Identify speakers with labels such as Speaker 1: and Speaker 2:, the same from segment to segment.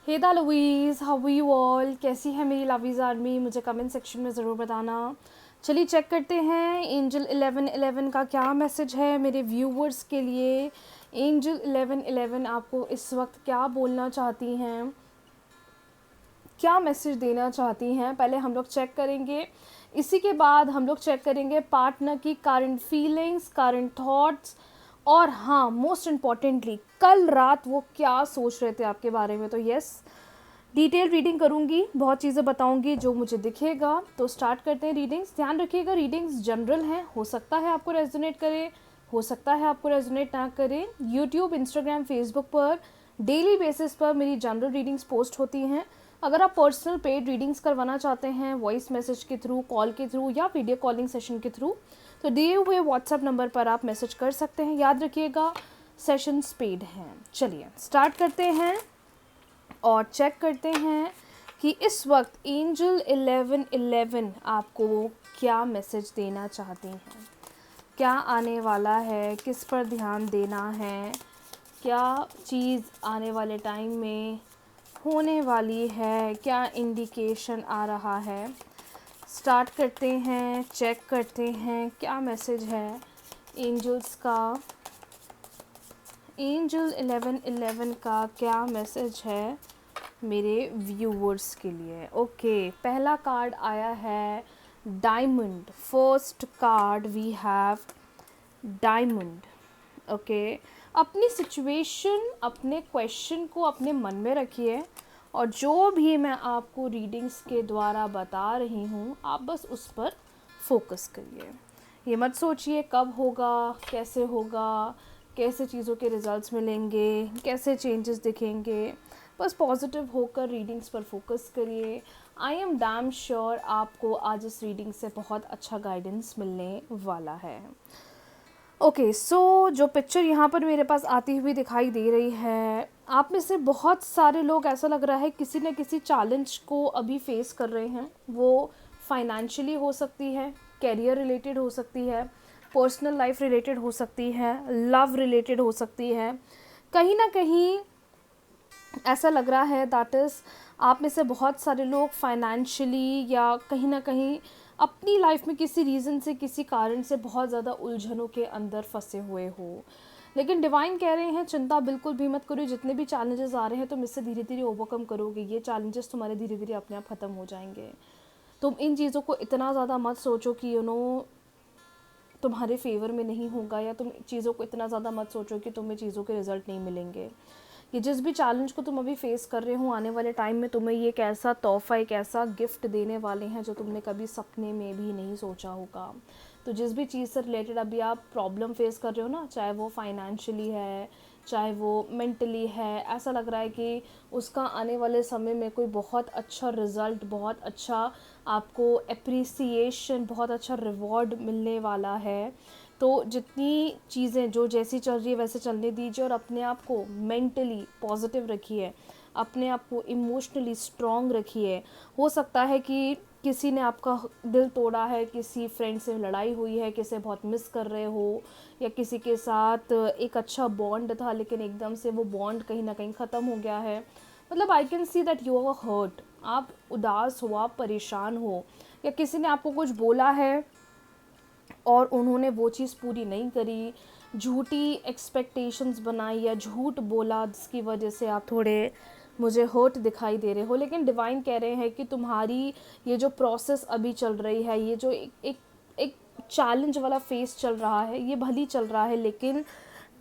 Speaker 1: हेदा लुईज़, how you all, कैसी है मेरी लवीज़ आर्मी? मुझे कमेंट सेक्शन में ज़रूर बताना। चलिए चेक करते हैं एंजल 1111 का क्या मैसेज है मेरे व्यूवर्स के लिए। एंजल 1111 आपको इस वक्त क्या बोलना चाहती हैं, क्या मैसेज देना चाहती हैं, पहले हम लोग चेक करेंगे। इसी के बाद हम लोग चेक करेंगे पार्टनर की करंट फीलिंग्स, करंट थॉट्स, और हाँ, मोस्ट इम्पॉर्टेंटली कल रात वो क्या सोच रहे थे आपके बारे में। तो यस, डिटेल रीडिंग करूँगी, बहुत चीज़ें बताऊँगी जो मुझे दिखेगा। तो स्टार्ट करते हैं रीडिंग्स। ध्यान रखिएगा, रीडिंग्स जनरल हैं, हो सकता है आपको रेजोनेट करे, हो सकता है आपको रेजोनेट ना करे। यूट्यूब, इंस्टाग्राम, फेसबुक पर डेली बेसिस पर मेरी जनरल रीडिंग्स पोस्ट होती हैं। अगर आप पर्सनल पेड रीडिंग्स करवाना चाहते हैं वॉइस मैसेज के थ्रू, कॉल के थ्रू या वीडियो कॉलिंग सेशन के थ्रू, तो दिए हुए व्हाट्सएप नंबर पर आप मैसेज कर सकते हैं। याद रखिएगा, सेशंस पेड हैं। चलिए स्टार्ट करते हैं और चेक करते हैं कि इस वक्त एंजल 1111 आपको क्या मैसेज देना चाहती हैं, क्या आने वाला है, किस पर ध्यान देना है, क्या चीज़ आने वाले टाइम में होने वाली है, क्या इंडिकेशन आ रहा है। स्टार्ट करते हैं, चेक करते हैं क्या मैसेज है एंजल्स का। एंजल 1111 का क्या मैसेज है मेरे व्यूवर्स के लिए। ओके, पहला कार्ड आया है diamond. First card we have diamond. Okay, अपनी सिचुएशन, अपने क्वेश्चन को अपने मन में रखिए और जो भी मैं आपको रीडिंग्स के द्वारा बता रही हूँ आप बस उस पर फोकस करिए। ये मत सोचिए कब होगा, कैसे होगा, कैसे चीज़ों के रिजल्ट्स मिलेंगे, कैसे चेंजेस दिखेंगे। बस पॉजिटिव होकर रीडिंग्स पर फोकस करिए। आई एम डैम श्योर आपको आज इस रीडिंग से बहुत अच्छा गाइडेंस मिलने वाला है। ओके, सो जो पिक्चर यहाँ पर मेरे पास आती हुई दिखाई दे रही है, आप में से बहुत सारे लोग, ऐसा लग रहा है किसी न किसी चैलेंज को अभी फेस कर रहे हैं। वो फाइनेंशियली हो सकती है, कैरियर रिलेटेड हो सकती है, पर्सनल लाइफ रिलेटेड हो सकती है, लव रिलेटेड हो सकती है। कहीं ना कहीं ऐसा लग रहा है दैट इज़ आप में से बहुत सारे लोग फाइनेंशियली या कहीं ना कहीं अपनी लाइफ में किसी रीज़न से, किसी कारण से बहुत ज़्यादा उलझनों के अंदर फंसे हुए हो। लेकिन डिवाइन कह रहे हैं चिंता बिल्कुल भी मत करो, जितने भी चैलेंजेस आ रहे हैं तुम इससे धीरे धीरे ओवरकम करोगे। ये चैलेंजेस तुम्हारे धीरे धीरे अपने आप ख़त्म हो जाएंगे। तुम इन चीज़ों को इतना ज़्यादा मत सोचो कि तुम्हारे फेवर में नहीं होगा, या तुम चीज़ों को इतना ज़्यादा मत सोचो कि तुम्हें चीज़ों के रिजल्ट नहीं मिलेंगे। ये जिस भी चैलेंज को तुम अभी फेस कर रहे हो, आने वाले टाइम में तुम्हें ये एक ऐसा तोहफ़ा, एक ऐसा गिफ्ट देने वाले हैं जो तुमने कभी सपने में भी नहीं सोचा होगा। तो जिस भी चीज़ से रिलेटेड अभी आप प्रॉब्लम फेस कर रहे हो ना, चाहे वो फाइनेंशियली है, चाहे वो मेंटली है, ऐसा लग रहा है कि उसका आने वाले समय में कोई बहुत अच्छा रिज़ल्ट, बहुत अच्छा आपको एप्रिसिएशन, बहुत अच्छा रिवॉर्ड मिलने वाला है। तो जितनी चीज़ें जो जैसी चल रही है वैसे चलने दीजिए और अपने आप को मेंटली पॉजिटिव रखिए, अपने आप को इमोशनली स्ट्रॉन्ग रखिए। हो सकता है कि किसी ने आपका दिल तोड़ा है, किसी फ्रेंड से लड़ाई हुई है, किसे बहुत मिस कर रहे हो, या किसी के साथ एक अच्छा बॉन्ड था लेकिन एकदम से वो बॉन्ड कहीं ना कहीं ख़त्म हो गया है। मतलब I can see that you are hurt, आप उदास हो, आप परेशान हो, या किसी ने आपको कुछ बोला है और उन्होंने वो चीज़ पूरी नहीं करी, झूठी एक्सपेक्टेशंस बनाई या झूठ बोला, जिसकी वजह से आप थोड़े मुझे हर्ट दिखाई दे रहे हो। लेकिन डिवाइन कह रहे हैं कि तुम्हारी ये जो प्रोसेस अभी चल रही है, ये जो एक चैलेंज वाला फेस चल रहा है, ये भली चल रहा है, लेकिन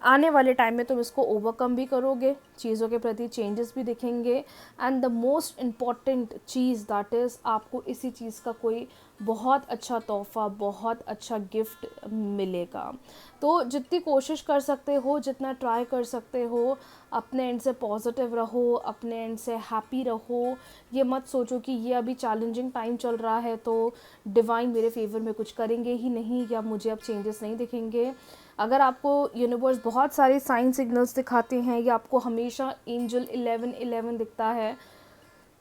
Speaker 1: आने वाले टाइम में तुम इसको ओवरकम भी करोगे, चीज़ों के प्रति चेंजेस भी दिखेंगे। And the most important cheese that is आपको इसी चीज़ का कोई बहुत अच्छा तोहफ़ा, बहुत अच्छा गिफ्ट मिलेगा। तो जितनी कोशिश कर सकते हो, जितना ट्राई कर सकते हो, अपने एंड से पॉजिटिव रहो, अपने एंड से हैप्पी रहो। ये मत सोचो कि ये अभी चैलेंजिंग टाइम चल रहा है तो डिवाइन मेरे फेवर में कुछ करेंगे ही नहीं, या मुझे अब चेंजेस नहीं दिखेंगे। अगर आपको यूनिवर्स बहुत सारे साइन सिग्नल्स दिखाते हैं या आपको हमेशा एंजल 1111 दिखता है,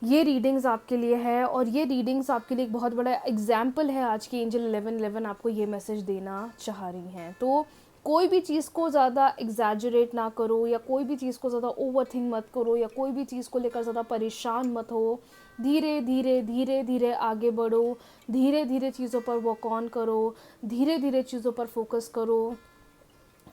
Speaker 1: ये रीडिंग्स आपके लिए है। और ये रीडिंग्स आपके लिए एक बहुत बड़ा एग्जाम्पल है। आज की एंजल 1111 आपको ये मैसेज देना चाह रही हैं। तो कोई भी चीज़ को ज़्यादा एग्जैजरेट ना करो, या कोई भी चीज़ को ज़्यादा ओवरथिंक मत करो, या कोई भी चीज़ को लेकर ज़्यादा परेशान मत हो। धीरे धीरे धीरे धीरे आगे बढ़ो, धीरे धीरे चीज़ों पर वर्क ऑन करो, धीरे धीरे चीज़ों पर फोकस करो।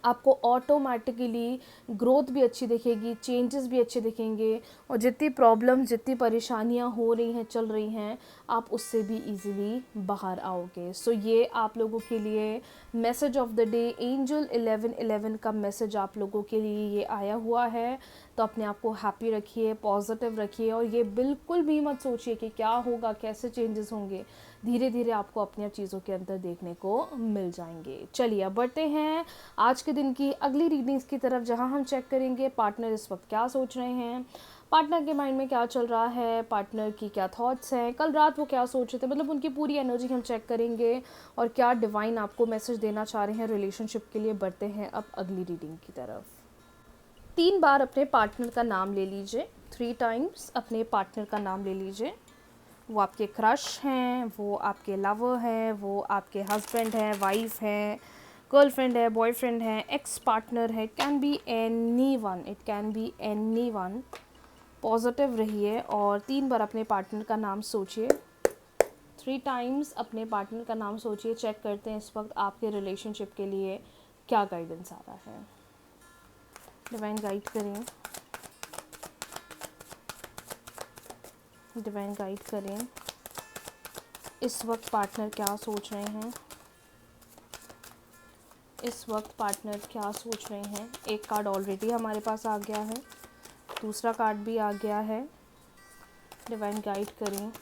Speaker 1: आपको ऑटोमेटिकली ग्रोथ भी अच्छी दिखेगी, चेंजेस भी अच्छे दिखेंगे, और जितनी प्रॉब्लम्स, जितनी परेशानियां हो रही हैं, चल रही हैं, आप उससे भी इजीली बाहर आओगे। सो ये आप लोगों के लिए message of the day, angel 1111 का मैसेज आप लोगों के लिए ये आया हुआ है। तो अपने आप को हैप्पी रखिए, पॉजिटिव रखिए, और ये बिल्कुल भी मत सोचिए कि क्या होगा, कैसे चेंजेस होंगे। धीरे धीरे आपको अपनी चीज़ों के अंदर देखने को मिल जाएंगे। चलिए अब बढ़ते हैं आज के दिन की अगली रीडिंग्स की तरफ, जहां हम चेक करेंगे पार्टनर इस वक्त क्या सोच रहे हैं, पार्टनर के माइंड में क्या चल रहा है, पार्टनर की क्या थॉट्स हैं, कल रात वो क्या सोच रहे थे, मतलब उनकी पूरी एनर्जी हम चेक करेंगे, और क्या डिवाइन आपको मैसेज देना चाह रहे हैं रिलेशनशिप के लिए। बढ़ते हैं अब अगली रीडिंग की तरफ। 3 बार अपने पार्टनर का नाम ले लीजिए, 3 टाइम्स अपने पार्टनर का नाम ले लीजिए। वो आपके क्रश हैं, वो आपके लवर हैं, वो आपके हस्बैंड हैं, वाइफ हैं, गर्लफ्रेंड है, बॉयफ्रेंड है, एक्स पार्टनर है, can be any one, it can be any one. Positive रहिए और 3 बार अपने पार्टनर का नाम सोचिए, 3 टाइम्स अपने पार्टनर का नाम सोचिए। चेक करते हैं इस वक्त आपके रिलेशनशिप के लिए क्या गाइडेंस आ रहा है। डिवाइन गाइड करें, डिवाइन गाइड करें, इस वक्त पार्टनर क्या सोच रहे हैं, इस वक्त पार्टनर क्या सोच रहे हैं। एक कार्ड ऑलरेडी हमारे पास आ गया है, दूसरा कार्ड भी आ गया है। डिवाइन गाइड करें,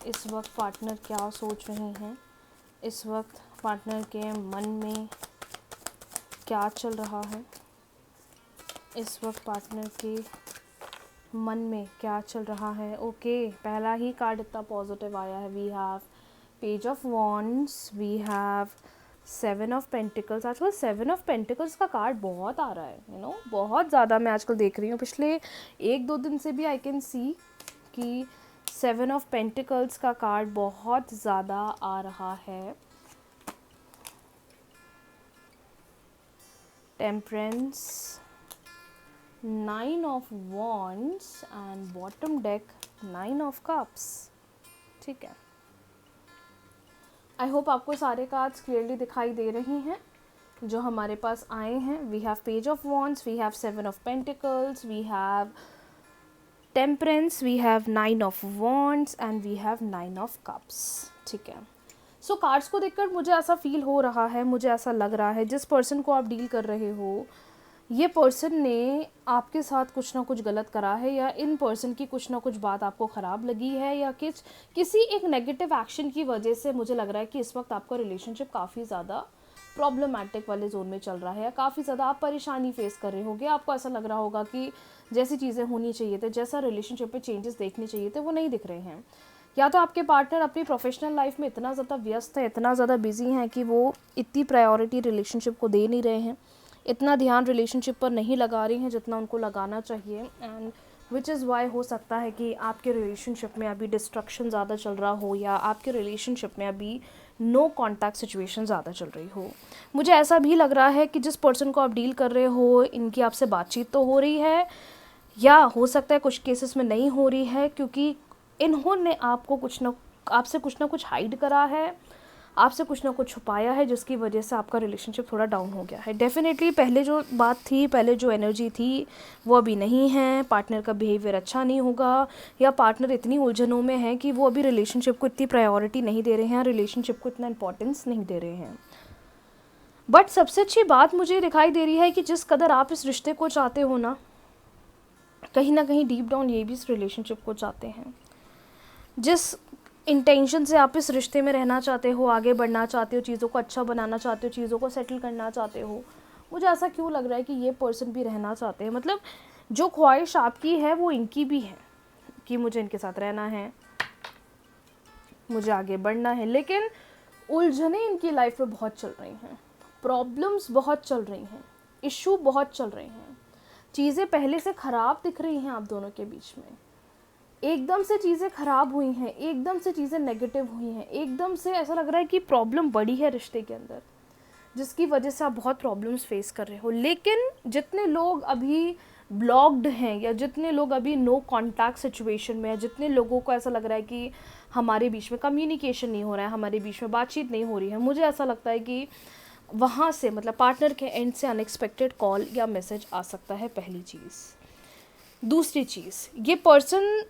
Speaker 1: इस वक्त पार्टनर क्या सोच रहे हैं, इस वक्त पार्टनर के मन में क्या चल रहा है, इस वक्त पार्टनर के मन में क्या चल रहा है। ओके, पहला ही कार्ड इतना पॉजिटिव आया है। We have page of wands, we have 7 of pentacles. आजकल 7 ऑफ पेंटिकल्स का कार्ड बहुत आ रहा है, बहुत ज़्यादा मैं आजकल देख रही हूँ। पिछले 1-2 दिन से भी आई कैन सी कि 7 ऑफ पेंटिकल्स का कार्ड बहुत ज़्यादा आ रहा है। Temperance, 9 of wands and bottom deck 9 of cups. ठीक है, आई होप आपको सारे कार्ड्स क्लियरली दिखाई दे रही हैं जो हमारे पास आए हैं। We have page of wands, we have 7 of pentacles, we have temperance, we have 9 of wands and we have 9 of cups. ठीक है, सो कार्ड्स को देखकर मुझे ऐसा फील हो रहा है, मुझे ऐसा लग रहा है जिस पर्सन को आप डील कर रहे हो, ये पर्सन ने आपके साथ कुछ ना कुछ गलत करा है, या इन पर्सन की कुछ ना कुछ बात आपको ख़राब लगी है, या किसी एक नेगेटिव एक्शन की वजह से मुझे लग रहा है कि इस वक्त आपका रिलेशनशिप काफ़ी ज़्यादा प्रॉब्लमैटिक वाले जोन में चल रहा है, या काफ़ी ज़्यादा आप परेशानी फेस कर रहे होगे। आपको ऐसा लग रहा होगा कि जैसी चीज़ें होनी चाहिए थे, जैसा रिलेशनशिप में चेंजेस देखने चाहिए थे, वो नहीं दिख रहे हैं। या तो आपके पार्टनर अपनी प्रोफेशनल लाइफ में इतना ज़्यादा व्यस्त है, इतना ज़्यादा बिजी हैं कि वो इतनी प्रायोरिटी रिलेशनशिप को दे नहीं रहे हैं, इतना ध्यान रिलेशनशिप पर नहीं लगा रही हैं जितना उनको लगाना चाहिए। एंड विच इज़ वाई हो सकता है कि आपके रिलेशनशिप में अभी डिस्ट्रक्शन ज़्यादा चल रहा हो, या आपके रिलेशनशिप में अभी नो कॉन्टैक्ट सिचुएशन ज़्यादा चल रही हो। मुझे ऐसा भी लग रहा है कि जिस पर्सन को आप डील कर रहे हो, इनकी आपसे बातचीत तो हो रही है, या हो सकता है कुछ केसेस में नहीं हो रही है, क्योंकि इन्होंने आपसे कुछ ना कुछ हाइड करा है, आपसे कुछ ना कुछ छुपाया है, जिसकी वजह से आपका रिलेशनशिप थोड़ा डाउन हो गया है। डेफिनेटली पहले जो बात थी, पहले जो एनर्जी थी, वो अभी नहीं है। पार्टनर का बिहेवियर अच्छा नहीं होगा, या पार्टनर इतनी उलझनों में है कि वो अभी रिलेशनशिप को इतनी प्रायोरिटी नहीं दे रहे हैं, रिलेशनशिप को इतना इंपॉर्टेंस नहीं दे रहे हैं। बट सबसे अच्छी बात मुझे दिखाई दे रही है कि जिस कदर आप इस रिश्ते को चाहते हो ना कहीं डीप डाउन ये भी इस रिलेशनशिप को चाहते हैं। जिस इंटेंशन से आप इस रिश्ते में रहना चाहते हो, आगे बढ़ना चाहते हो, चीज़ों को अच्छा बनाना चाहते हो, चीज़ों को सेटल करना चाहते हो, मुझे ऐसा क्यों लग रहा है कि ये पर्सन भी रहना चाहते हैं। मतलब जो ख्वाहिश आपकी है वो इनकी भी है कि मुझे इनके साथ रहना है, मुझे आगे बढ़ना है, लेकिन उलझने इनकी लाइफ में बहुत चल रही हैं, प्रॉब्लम्स बहुत चल रही हैं, इशू बहुत चल रहे हैं, चीज़ें पहले से ख़राब दिख रही हैं आप दोनों के बीच में। एकदम से चीज़ें ख़राब हुई हैं, एकदम से चीज़ें नेगेटिव हुई हैं, एकदम से ऐसा लग रहा है कि प्रॉब्लम बड़ी है रिश्ते के अंदर। जिसकी वजह से आप बहुत प्रॉब्लम्स फेस कर रहे हो। लेकिन जितने लोग अभी ब्लॉक्ड हैं या जितने लोग अभी नो कॉन्टैक्ट सिचुएशन में हैं, जितने लोगों को ऐसा लग रहा है कि हमारे बीच में कम्युनिकेशन नहीं हो रहा है, हमारे बीच में बातचीत नहीं हो रही है, मुझे ऐसा लगता है कि वहाँ से मतलब पार्टनर के एंड से अनएक्सपेक्टेड कॉल या मैसेज आ सकता है, पहली चीज़। दूसरी चीज़, ये पर्सन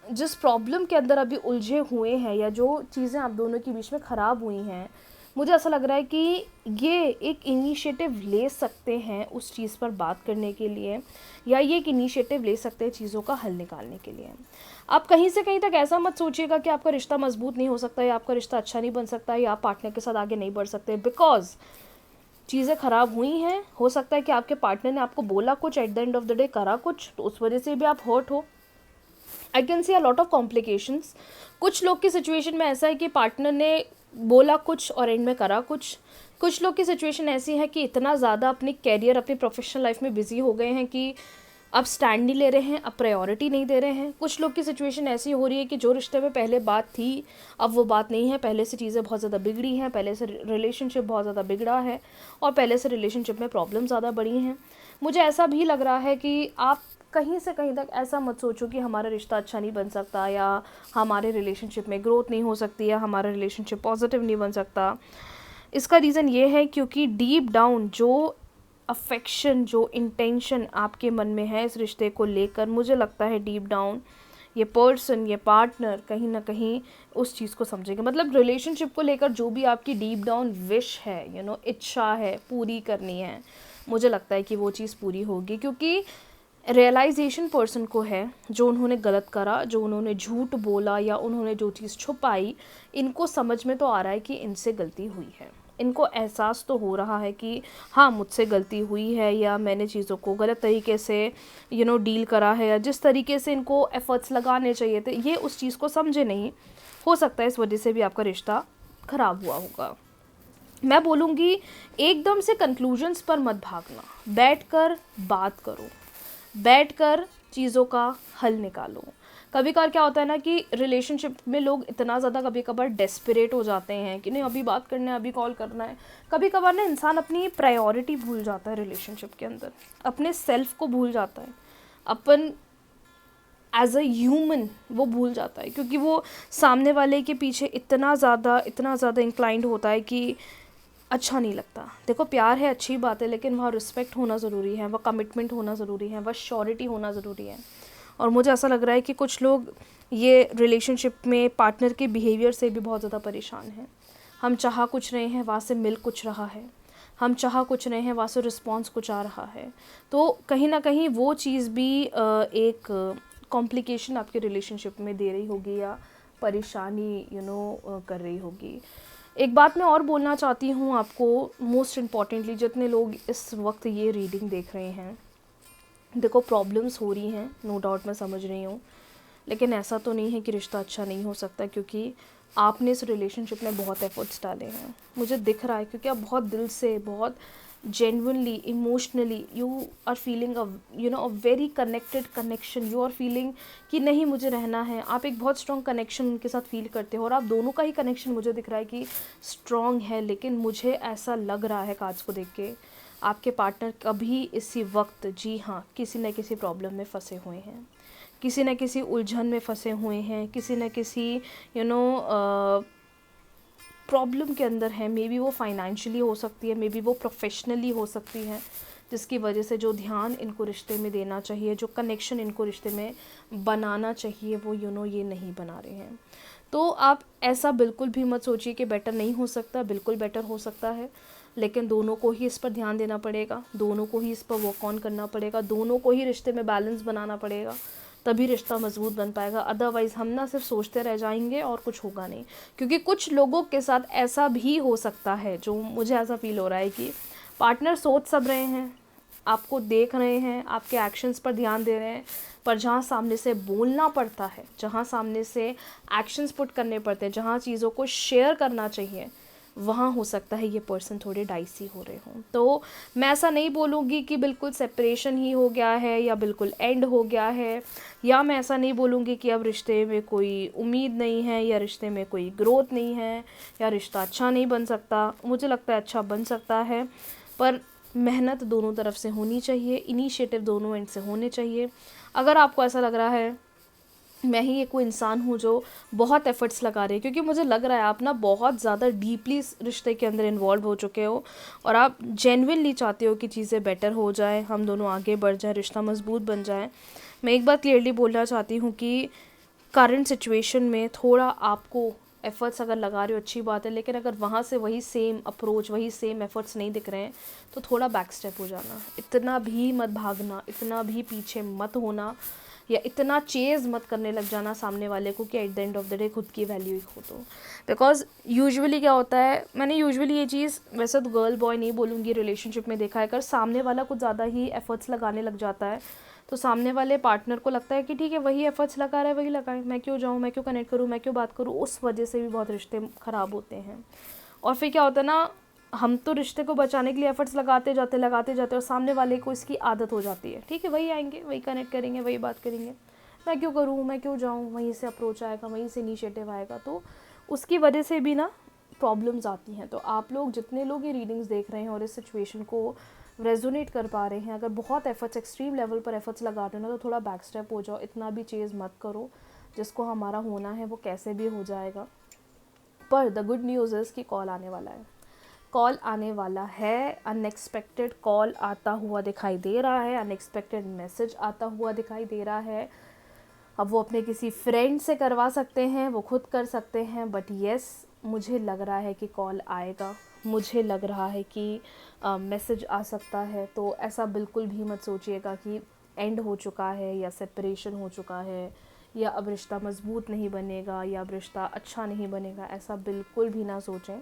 Speaker 1: जिस प्रॉब्लम के अंदर अभी उलझे हुए हैं या जो चीज़ें आप दोनों के बीच में ख़राब हुई हैं, मुझे ऐसा लग रहा है कि ये एक इनिशिएटिव ले सकते हैं उस चीज़ पर बात करने के लिए, या ये एक इनिशिएटिव ले सकते हैं चीज़ों का हल निकालने के लिए। आप कहीं से कहीं तक ऐसा मत सोचिएगा कि आपका रिश्ता मजबूत नहीं हो सकता या आपका रिश्ता अच्छा नहीं बन सकता या आप पार्टनर के साथ आगे नहीं बढ़ सकते, बिकॉज चीज़ें ख़राब हुई हैं। हो सकता है कि आपके पार्टनर ने आपको बोला कुछ, at the end of the day करा कुछ, तो उस वजह से भी आप हर्ट हो। आई can C a lot of complications. कुछ लोग की सिचुएशन में ऐसा है कि पार्टनर ने बोला कुछ और एंड में करा कुछ। कुछ लोग की सिचुएशन ऐसी है कि इतना ज़्यादा अपनी कैरियर, अपनी प्रोफेशनल लाइफ में बिजी हो गए हैं कि अब स्टैंड नहीं ले रहे हैं, अब प्रायोरिटी नहीं दे रहे हैं। कुछ लोग की सिचुएशन ऐसी हो रही है कि जो रिश्ते में पहले बात थी अब वो बात नहीं है, पहले से चीज़ें बहुत ज़्यादा बिगड़ी हैं, पहले से रिलेशनशिप बहुत ज़्यादा बिगड़ा है और पहले से रिलेशनशिप में प्रॉब्लम ज़्यादा बढ़ी हैं। मुझे ऐसा भी लग रहा है कि आप कहीं से कहीं तक ऐसा मत सोचो कि हमारा रिश्ता अच्छा नहीं बन सकता या हमारे रिलेशनशिप में ग्रोथ नहीं हो सकती या हमारा रिलेशनशिप पॉजिटिव नहीं बन सकता। इसका रीज़न ये है क्योंकि डीप डाउन जो अफेक्शन, जो इंटेंशन आपके मन में है इस रिश्ते को लेकर, मुझे लगता है डीप डाउन ये पर्सन, ये पार्टनर कहीं ना कहीं उस चीज़ को समझेगा। मतलब रिलेशनशिप को लेकर जो भी आपकी डीप डाउन विश है, इच्छा है पूरी करनी है, मुझे लगता है कि वो चीज़ पूरी होगी, क्योंकि रियलाइजेशन पर्सन को है जो उन्होंने गलत करा, जो उन्होंने झूठ बोला या उन्होंने जो चीज़ छुपाई, इनको समझ में तो आ रहा है कि इनसे गलती हुई है। इनको एहसास तो हो रहा है कि हाँ मुझसे गलती हुई है या मैंने चीज़ों को गलत तरीके से डील करा है, या जिस तरीके से इनको एफर्ट्स लगाने चाहिए थे ये उस चीज़ को समझे नहीं। हो सकता है इस वजह से भी आपका रिश्ता ख़राब हुआ होगा। मैं बोलूँगी एकदम से कंक्लूजन्स पर मत भागना, बैठकर बात करो, बैठकर चीज़ों का हल निकालो। कभी कभार क्या होता है ना कि रिलेशनशिप में लोग इतना ज़्यादा कभी कभार डेस्परेट हो जाते हैं कि नहीं अभी बात करना है, अभी कॉल करना है। कभी कभार ना इंसान अपनी प्रायोरिटी भूल जाता है रिलेशनशिप के अंदर, अपने सेल्फ को भूल जाता है, अपन एज अ ह्यूमन वो भूल जाता है, क्योंकि वो सामने वाले के पीछे इतना ज़्यादा इंक्लाइंड होता है कि अच्छा नहीं लगता। देखो प्यार है अच्छी बात है, लेकिन वहाँ रिस्पेक्ट होना ज़रूरी है, वह कमिटमेंट होना ज़रूरी है, वह श्योरिटी होना ज़रूरी है। और मुझे ऐसा लग रहा है कि कुछ लोग ये रिलेशनशिप में पार्टनर के बिहेवियर से भी बहुत ज़्यादा परेशान हैं। हम चाह कुछ रहे हैं, वहाँ से मिल कुछ रहा है, हम चाह कुछ रहे हैं, वहाँ से रिस्पॉन्स कुछ आ रहा है। तो कहीं ना कहीं वो चीज़ भी एक कॉम्प्लिकेशन आपके रिलेशनशिप में दे रही होगी या परेशानी कर रही होगी। एक बात मैं और बोलना चाहती हूँ आपको, मोस्ट इम्पॉर्टेंटली जितने लोग इस वक्त ये रीडिंग देख रहे हैं, देखो प्रॉब्लम्स हो रही हैं, नो डाउट मैं समझ रही हूँ, लेकिन ऐसा तो नहीं है कि रिश्ता अच्छा नहीं हो सकता, क्योंकि आपने इस रिलेशनशिप में बहुत एफर्ट्स डाले हैं, मुझे दिख रहा है, क्योंकि आप बहुत दिल से, बहुत genuinely, emotionally you are feeling a very connected connection, you are feeling कि नहीं मुझे रहना है। आप एक बहुत स्ट्रॉन्ग कनेक्शन उनके साथ फील करते हो और आप दोनों का ही कनेक्शन मुझे दिख रहा है कि स्ट्रॉन्ग है। लेकिन मुझे ऐसा लग रहा है कार्ड्स को देख के आपके पार्टनर कभी इसी वक्त, जी हाँ, किसी न किसी प्रॉब्लम में फंसे हुए हैं, किसी न किसी उलझन में फंसे हुए हैं, किसी न किसी प्रॉब्लम के अंदर है। मे बी वो फाइनेंशियली हो सकती है, मे बी वो प्रोफेशनली हो सकती है, जिसकी वजह से जो ध्यान इनको रिश्ते में देना चाहिए, जो कनेक्शन इनको रिश्ते में बनाना चाहिए, वो ये नहीं बना रहे हैं। तो आप ऐसा बिल्कुल भी मत सोचिए कि बेटर नहीं हो सकता, बिल्कुल बेटर हो सकता है, लेकिन दोनों को ही इस पर ध्यान देना पड़ेगा, दोनों को ही इस पर वर्क ऑन करना पड़ेगा, दोनों को ही रिश्ते में बैलेंस बनाना पड़ेगा, तभी रिश्ता मजबूत बन पाएगा। अदरवाइज़ हम ना सिर्फ सोचते रह जाएंगे और कुछ होगा नहीं। क्योंकि कुछ लोगों के साथ ऐसा भी हो सकता है, जो मुझे ऐसा फील हो रहा है कि पार्टनर सोच सब रहे हैं, आपको देख रहे हैं, आपके एक्शंस पर ध्यान दे रहे हैं, पर जहाँ सामने से बोलना पड़ता है, जहाँ सामने से एक्शंस पुट करने पड़ते हैं, जहाँ चीज़ों को शेयर करना चाहिए, वहाँ हो सकता है ये पर्सन थोड़े डाइसी हो रहे हों। तो मैं ऐसा नहीं बोलूँगी कि बिल्कुल सेपरेशन ही हो गया है या बिल्कुल एंड हो गया है, या मैं ऐसा नहीं बोलूँगी कि अब रिश्ते में कोई उम्मीद नहीं है या रिश्ते में कोई ग्रोथ नहीं है या रिश्ता अच्छा नहीं बन सकता। मुझे लगता है अच्छा बन सकता है, पर मेहनत दोनों तरफ से होनी चाहिए, इनिशिएटिव दोनों एंड से होने चाहिए। अगर आपको ऐसा लग रहा है मैं ही एक कोई इंसान हूँ जो बहुत एफ़र्ट्स लगा रही है, क्योंकि मुझे लग रहा है आप ना बहुत ज़्यादा डीपली इस रिश्ते के अंदर इन्वॉल्व हो चुके हो और आप जेन्युइनली चाहते हो कि चीज़ें बेटर हो जाए, हम दोनों आगे बढ़ जाएं, रिश्ता मजबूत बन जाए। मैं एक बात क्लियरली बोलना चाहती हूँ कि करंट सिचुएशन में थोड़ा आपको एफ़र्ट्स अगर लगा रहे हो अच्छी बात है, लेकिन अगर वहाँ से वही सेम अप्रोच, वही सेम एफ़र्ट्स नहीं दिख रहे हैं तो थोड़ा बैक स्टेप हो जाना। इतना भी मत भागना, इतना भी पीछे मत होना या इतना चेज़ मत करने लग जाना सामने वाले को कि at the end of the day खुद की वैल्यू ही खो दो। बिकॉज यूजुअली क्या होता है, मैंने यूजुअली ये चीज़ वैसे तो गर्ल बॉय नहीं बोलूँगी, रिलेशनशिप में देखा है, अगर सामने वाला कुछ ज़्यादा ही एफ़र्ट्स लगाने लग जाता है तो सामने वाले पार्टनर को लगता है कि ठीक है वही एफ़र्ट्स लगा रहा है वही लगाए, मैं क्यों जाऊँ, मैं क्यों कनेक्ट करूँ, मैं क्यों बात करूँ। उस वजह से भी बहुत रिश्ते ख़राब होते हैं। और फिर क्या होता है ना, हम तो रिश्ते को बचाने के लिए एफर्ट्स लगाते जाते और सामने वाले को इसकी आदत हो जाती है, ठीक है वही आएंगे, वही कनेक्ट करेंगे, वही बात करेंगे, मैं क्यों करूँ, मैं क्यों जाऊँ, वहीं से अप्रोच आएगा, वहीं से इनिशिएटिव आएगा। तो उसकी वजह से भी ना प्रॉब्लम्स आती हैं। तो आप लोग जितने लोग ये रीडिंग्स देख रहे हैं और इस सिचुएशन को रेजोनेट कर पा रहे हैं, अगर बहुत एफर्ट्स एक्सट्रीम लेवल पर एफर्ट्स लगा रहे हो ना, तो थोड़ा बैक स्टेप हो जाओ, इतना भी चेज़ मत करो। जिसको हमारा होना है वो कैसे भी हो जाएगा। पर द गुड न्यूज़ इज़ कि कॉल आने वाला है, कॉल आने वाला है, अनएक्सपेक्टेड कॉल आता हुआ दिखाई दे रहा है, अनएक्सपेक्टेड मैसेज आता हुआ दिखाई दे रहा है। अब वो अपने किसी फ्रेंड से करवा सकते हैं, वो खुद कर सकते हैं, बट येस मुझे लग रहा है कि कॉल आएगा, मुझे लग रहा है कि मैसेज आ सकता है। तो ऐसा बिल्कुल भी मत सोचिएगा कि एंड हो चुका है या सेपरेशन हो चुका है या अब रिश्ता मजबूत नहीं बनेगा या अब रिश्ता अच्छा नहीं बनेगा, ऐसा बिल्कुल भी ना सोचें।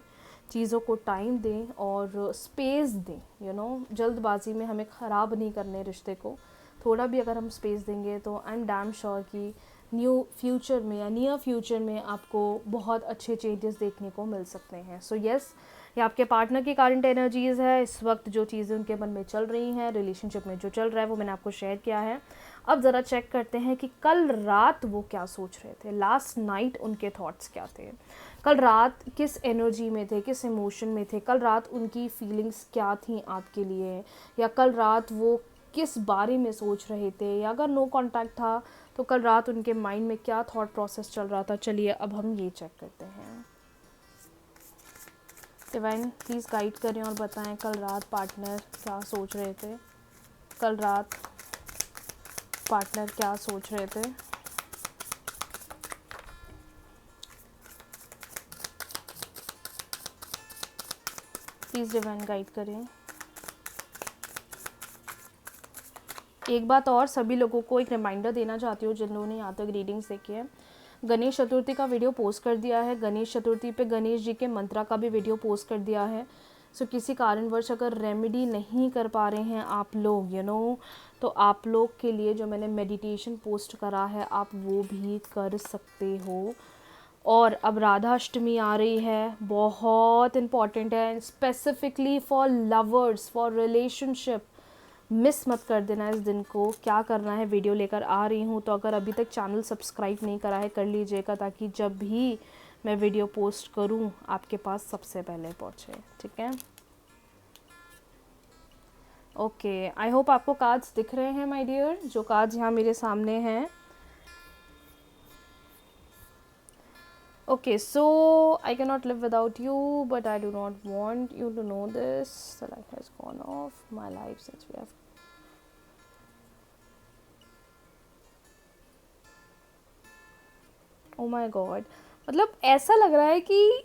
Speaker 1: चीज़ों को टाइम दें और स्पेस दें, यू नो, जल्दबाजी में हमें ख़राब नहीं करने रिश्ते को। थोड़ा भी अगर हम स्पेस देंगे तो आई एम डैम श्योर कि न्यू फ्यूचर में या नियर फ्यूचर में आपको बहुत अच्छे चेंजेस देखने को मिल सकते हैं। सो येस, ये आपके पार्टनर की करंट एनर्जीज़ है, इस वक्त जो चीज़ें उनके मन में चल रही हैं, रिलेशनशिप में जो चल रहा है वो मैंने आपको शेयर किया है। अब ज़रा चेक करते हैं कि कल रात वो क्या सोच रहे थे, लास्ट नाइट उनके थॉट्स क्या थे, कल रात किस एनर्जी में थे, किस इमोशन में थे, कल रात उनकी फीलिंग्स क्या थी आपके लिए, या कल रात वो किस बारे में सोच रहे थे, या अगर नो कांटेक्ट था तो कल रात उनके माइंड में क्या थॉट प्रोसेस चल रहा था। चलिए अब हम ये चेक करते हैं। डिवाइन प्लीज़ गाइड करें और बताएं कल रात पार्टनर क्या सोच रहे थे, कल रात पार्टनर क्या सोच रहे थे। प्लीज़ डिवाइन गाइड करें। एक बात और सभी लोगों को एक रिमाइंडर देना चाहती हूँ जिन लोगों ने यहाँ तक रीडिंग्स देखी है, गणेश चतुर्थी का वीडियो पोस्ट कर दिया है, गणेश चतुर्थी पे गणेश जी के मंत्रा का भी वीडियो पोस्ट कर दिया है। सो किसी कारणवश अगर रेमेडी नहीं कर पा रहे हैं आप लोग, यू नो, तो आप लोग के लिए जो मैंने मेडिटेशन पोस्ट करा है आप वो भी कर सकते हो। और अब राधा अष्टमी आ रही है, बहुत इम्पॉर्टेंट है, specifically for lovers, for relationship. Miss मत कर देना इस दिन को। क्या करना है, वीडियो लेकर आ रही हूँ, तो अगर अभी तक चैनल सब्सक्राइब नहीं करा है कर लीजिएगा, ताकि जब भी मैं वीडियो पोस्ट करूँ आपके पास सबसे पहले पहुँचे, ठीक है। ओके, आई होप आपको कार्ड्स दिख रहे हैं माय डियर, जो कार्ड्स यहाँ मेरे सामने हैं। Okay, so I cannot live without you, but I do not want you to know this. The light has gone off my life since we have. Oh my God, मतलब ऐसा लग रहा है कि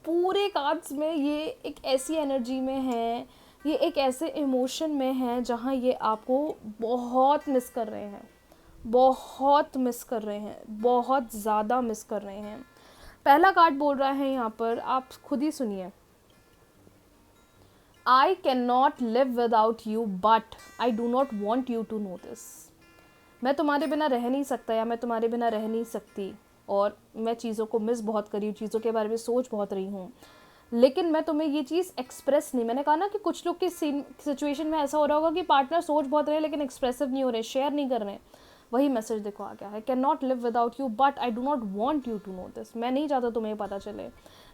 Speaker 1: पूरे कार्ड्स में ये एक ऐसी एनर्जी में है, ये एक ऐसे इमोशन में है जहाँ ये आपको बहुत मिस कर रहे हैं, बहुत मिस कर रहे हैं, बहुत ज़्यादा मिस कर रहे हैं। पहला कार्ड बोल रहा है यहाँ पर, आप खुद ही सुनिए, I cannot live without you, but I do not want you to know this. मैं तुम्हारे बिना रह नहीं सकता या मैं तुम्हारे बिना रह नहीं सकती, और मैं चीज़ों को मिस बहुत करी हूँ, चीज़ों के बारे में सोच बहुत रही हूँ, लेकिन मैं तुम्हें ये चीज़ एक्सप्रेस नहीं, मैंने कहा ना कि कुछ लोग की सिचुएशन में ऐसा हो रहा होगा कि पार्टनर सोच बहुत रहे हैं लेकिन एक्सप्रेसिव नहीं हो रहे, शेयर नहीं कर रहे हैं। वही मैसेज देखो आ गया है, can not live without you but I do not want you to know this. मैं नहीं चाहता तुम्हें पता चले,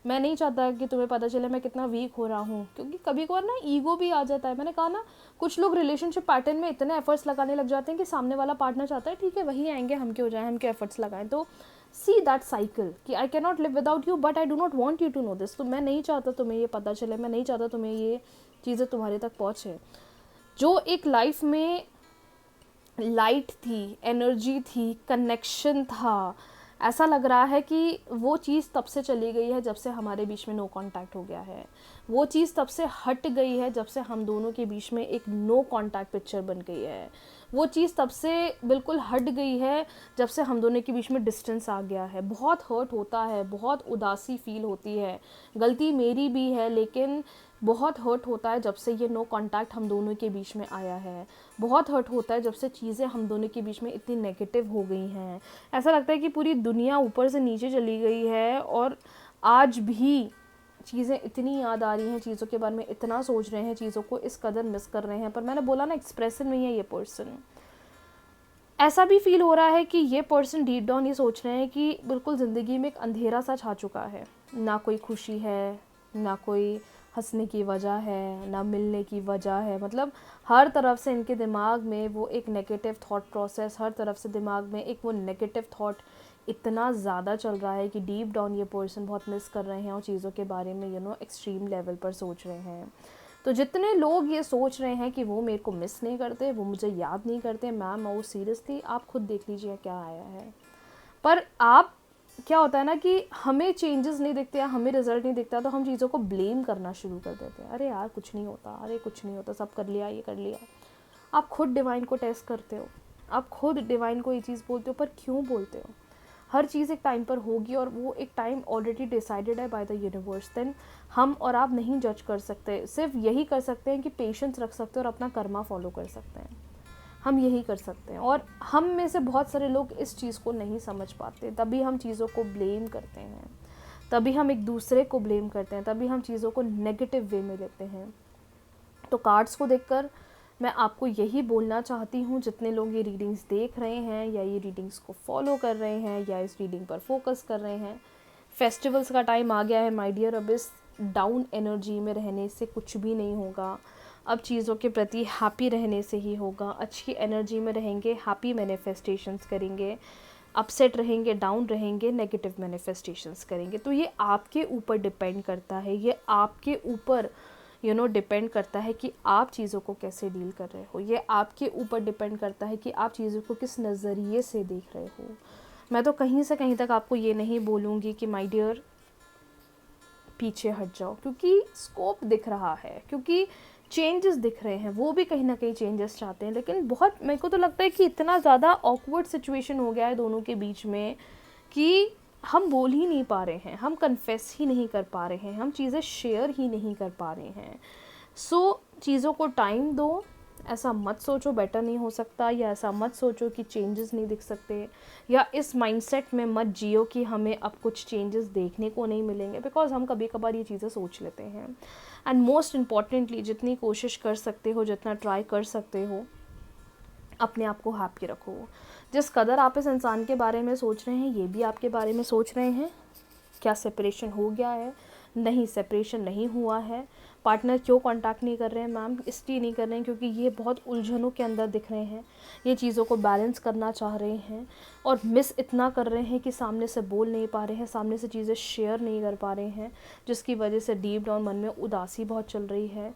Speaker 1: मैं नहीं चाहता कि तुम्हें पता चले मैं कितना वीक हो रहा हूँ, क्योंकि कभी कभार ना ईगो भी आ जाता है। मैंने कहा ना कुछ लोग रिलेशनशिप पैटर्न में इतने एफर्ट्स लगाने लग जाते हैं कि सामने वाला पार्टनर चाहता है ठीक है वही आएंगे, हम क्यों जाएं, हम क्यों एफर्ट्स लगाएं। तो सी दैट साइकिल कि I can not live without you but I do not want you to know this. तो मैं नहीं चाहता तुम्हें ये पता चले, मैं नहीं चाहता तुम्हें ये चीज़ें तुम्हारे तक पहुँचे। जो एक लाइफ में लाइट थी, एनर्जी थी, कनेक्शन था, ऐसा लग रहा है कि वो चीज़ तब से चली गई है जब से हमारे बीच में नो कांटेक्ट हो गया है। वो चीज़ तब से हट गई है जब से हम दोनों के बीच में एक नो कांटेक्ट पिक्चर बन गई है। वो चीज़ तब से बिल्कुल हट गई है जब से हम दोनों के बीच में डिस्टेंस आ गया है। बहुत हर्ट होता है, बहुत उदासी फील होती है, गलती मेरी भी है, लेकिन बहुत हर्ट होता है जब से ये नो कांटेक्ट हम दोनों के बीच में आया है। बहुत हर्ट होता है जब से चीज़ें हम दोनों के बीच में इतनी नेगेटिव हो गई हैं। ऐसा लगता है कि पूरी दुनिया ऊपर से नीचे चली गई है और आज भी चीज़ें इतनी याद आ रही हैं, चीज़ों के बारे में इतना सोच रहे हैं, चीज़ों को इस कदर मिस कर रहे हैं। पर मैंने बोला ना एक्सप्रेसिव नहीं है ये पर्सन। ऐसा भी फील हो रहा है कि ये पर्सन डीप डाउन ये सोच रहे हैं कि बिल्कुल ज़िंदगी में एक अंधेरा सा छा चुका है, ना कोई खुशी है, ना कोई हंसने की वजह है, ना मिलने की वजह है। मतलब हर तरफ से इनके दिमाग में वो एक नेगेटिव थॉट प्रोसेस, हर तरफ से दिमाग में एक वो नेगेटिव थॉट इतना ज़्यादा चल रहा है कि डीप डाउन ये पर्सन बहुत मिस कर रहे हैं और चीज़ों के बारे में एक्सट्रीम लेवल पर सोच रहे हैं। तो जितने लोग ये सोच रहे हैं कि वो मेरे को मिस नहीं करते, वो मुझे याद नहीं करते, मैम वो सीरियसली आप खुद देख लीजिए क्या आया है। पर आप क्या होता है ना कि हमें चेंजेस नहीं दिखते या हमें रिजल्ट नहीं दिखता तो हम चीज़ों को ब्लेम करना शुरू कर देते हैं। अरे यार कुछ नहीं होता, अरे कुछ नहीं होता, सब कर लिया, ये कर लिया। आप खुद डिवाइन को टेस्ट करते हो, आप खुद डिवाइन को ये चीज़ बोलते हो, पर क्यों बोलते हो? हर चीज़ एक टाइम पर होगी और वो एक टाइम ऑलरेडी डिसाइडेड है बाय द यूनिवर्स। देन हम और आप नहीं जज कर सकते, सिर्फ यही कर सकते हैं कि पेशेंस रख सकते हैं और अपना कर्मा फॉलो कर सकते हैं। हम यही कर सकते हैं। और हम में से बहुत सारे लोग इस चीज़ को नहीं समझ पाते, तभी हम चीज़ों को ब्लेम करते हैं, तभी हम एक दूसरे को ब्लेम करते हैं, तभी हम चीज़ों को नेगेटिव वे में लेते हैं। तो कार्ड्स को देखकर मैं आपको यही बोलना चाहती हूँ, जितने लोग ये रीडिंग्स देख रहे हैं या ये रीडिंग्स को फॉलो कर रहे हैं या इस रीडिंग पर फोकस कर रहे हैं, फेस्टिवल्स का टाइम आ गया है माय डियर। अब इस डाउन एनर्जी में रहने से कुछ भी नहीं होगा। अब चीज़ों के प्रति हैप्पी रहने से ही होगा। अच्छी एनर्जी में रहेंगे, हैप्पी मैनिफेस्टेशंस करेंगे। अपसेट रहेंगे, डाउन रहेंगे, नेगेटिव मैनिफेस्टेशंस करेंगे। तो ये आपके ऊपर डिपेंड करता है, ये आपके ऊपर डिपेंड करता है कि आप चीज़ों को कैसे डील कर रहे हो। ये आपके ऊपर डिपेंड करता है कि आप चीज़ों को किस नज़रिए से देख रहे हो। मैं तो कहीं से कहीं तक आपको ये नहीं बोलूँगी कि माय डियर पीछे हट जाओ, क्योंकि स्कोप दिख रहा है, क्योंकि चेंजेस दिख रहे हैं। वो भी कहीं ना कहीं चेंजेस चाहते हैं, लेकिन बहुत मेरे को तो लगता है कि इतना ज़्यादा ऑकवर्ड सिचुएशन हो गया है दोनों के बीच में कि हम बोल ही नहीं पा रहे हैं, हम कन्फेस ही नहीं कर पा रहे हैं, हम चीज़ें शेयर ही नहीं कर पा रहे हैं। सो चीज़ों को टाइम दो। ऐसा मत सोचो बेटर नहीं हो सकता, या ऐसा मत सोचो कि चेंजेस नहीं दिख सकते, या इस माइंडसेट में मत जियो कि हमें अब कुछ चेंजेस देखने को नहीं मिलेंगे, बिकॉज हम कभी कभार ये चीज़ें सोच लेते हैं। एंड मोस्ट इम्पॉर्टेंटली जितनी कोशिश कर सकते हो, जितना ट्राई कर सकते हो, अपने आप को हैप्पी रखो। जिस कदर आप इस इंसान के बारे में सोच रहे हैं, ये भी आपके बारे में सोच रहे हैं। क्या सेपरेशन हो गया है? नहीं, सेपरेशन नहीं हुआ है। पार्टनर क्यों कांटेक्ट नहीं कर रहे हैं मैम? इसलिए नहीं कर रहे हैं क्योंकि ये बहुत उलझनों के अंदर दिख रहे हैं, ये चीज़ों को बैलेंस करना चाह रहे हैं और मिस इतना कर रहे हैं कि सामने से बोल नहीं पा रहे हैं, सामने से चीज़ें शेयर नहीं कर पा रहे हैं, जिसकी वजह से डीप डाउन मन में उदासी बहुत चल रही है।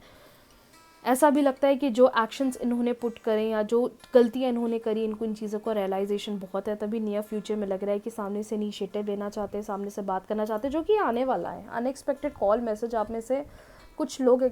Speaker 1: ऐसा भी लगता है कि जो एक्शंस इन्होंने पुट करें या जो गलतियां इन्होंने करी, इनको इन चीज़ों का रियलाइजेशन बहुत है, तभी नियर फ्यूचर में लग रहा है कि सामने से इनिशिएटिव लेना चाहते हैं, सामने से बात करना चाहते हैं, जो कि आने वाला है। अनएक्सपेक्टेड कॉल मैसेज आप में से कुछ लोग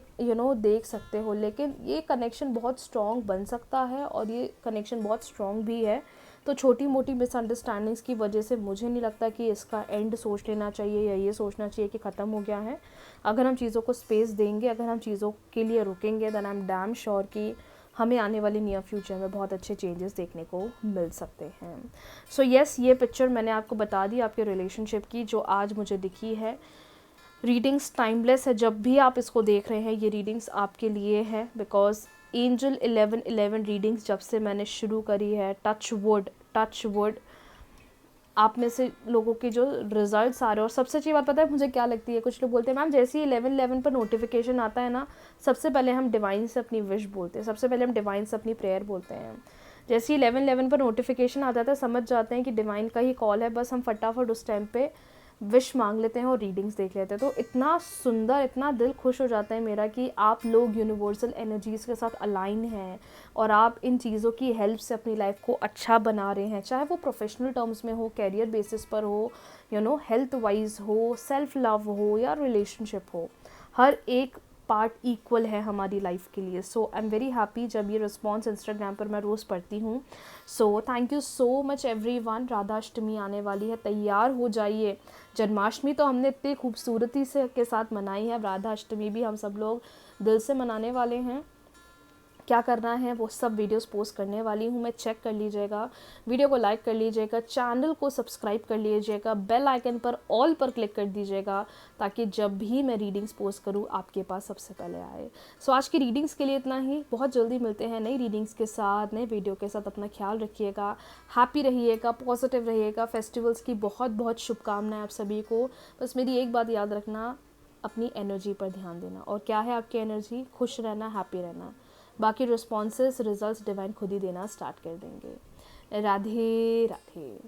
Speaker 1: देख सकते हो, लेकिन ये कनेक्शन बहुत स्ट्रॉन्ग बन सकता है और ये कनेक्शन बहुत स्ट्रॉन्ग भी है। तो छोटी मोटी मिसअंडरस्टैंडिंग्स की वजह से मुझे नहीं लगता कि इसका एंड सोच लेना चाहिए या ये सोचना चाहिए कि ख़त्म हो गया है। अगर हम चीज़ों को स्पेस देंगे, अगर हम चीज़ों के लिए रुकेंगे, then I am damn sure कि हमें आने वाली नियर फ्यूचर में बहुत अच्छे चेंजेस देखने को मिल सकते हैं। सो येस, ये पिक्चर मैंने आपको बता दी आपके रिलेशनशिप की, जो आज मुझे दिखी है। रीडिंग्स टाइमलेस है, जब भी आप इसको देख रहे हैं ये रीडिंग्स आपके लिए है, बिकॉज एंजल 1111 रीडिंग्स जब से मैंने शुरू करी है, टच वुड आप में से लोगों के जो रिजल्ट्स आ रहे हैं, और सबसे अच्छी बात पता है मुझे क्या लगती है, कुछ लोग बोलते हैं मैम जैसे ही 1111 पर नोटिफिकेशन आता है ना, सबसे पहले हम डिवाइन से अपनी विश बोलते हैं, सबसे पहले हम डिवाइन से अपनी प्रेयर बोलते हैं। जैसे ही 1111 पर नोटिफिकेशन आता है समझ जाते हैं कि डिवाइन का ही कॉल है, बस हम फटाफट उस टाइम पे विश मांग लेते हैं और रीडिंग्स देख लेते हैं। तो इतना सुंदर, इतना दिल खुश हो जाता है मेरा कि आप लोग यूनिवर्सल एनर्जीज़ के साथ अलाइन हैं और आप इन चीज़ों की हेल्प से अपनी लाइफ को अच्छा बना रहे हैं, चाहे वो प्रोफेशनल टर्म्स में हो, कैरियर बेसिस पर हो, हेल्थ वाइज हो, सेल्फ लव हो या रिलेशनशिप हो, हर एक पार्ट इक्वल है हमारी लाइफ के लिए। सो आई एम वेरी हैप्पी जब ये रिस्पॉन्स इंस्टाग्राम पर मैं रोज़ पढ़ती हूँ। So thank you so much everyone. Radhashtami आने वाली है, तैयार हो जाइए। जन्माष्टमी तो हमने इतनी खूबसूरती से के साथ मनाई है, राधाष्टमी भी हम सब लोग दिल से मनाने वाले हैं। क्या करना है वो सब वीडियोस पोस्ट करने वाली हूँ मैं, चेक कर लीजिएगा, वीडियो को लाइक कर लीजिएगा, चैनल को सब्सक्राइब कर लीजिएगा, बेल आइकन पर ऑल पर क्लिक कर दीजिएगा, ताकि जब भी मैं रीडिंग्स पोस्ट करूँ आपके पास सबसे पहले आए। सो आज की रीडिंग्स के लिए इतना ही, बहुत जल्दी मिलते हैं नई रीडिंग्स के साथ, नए वीडियो के साथ। अपना ख्याल रखिएगा, हैप्पी रहिएगा, पॉजिटिव रहिएगा। फेस्टिवल्स की बहुत बहुत शुभकामनाएं आप सभी को। बस मेरी एक बात याद रखना, अपनी एनर्जी पर ध्यान देना। और क्या है आपकी एनर्जी? खुश रहना, हैप्पी रहना। बाकी रिस्पॉन्सेस, रिजल्ट्स डिवाइन खुद ही देना स्टार्ट कर देंगे। राधे राधे।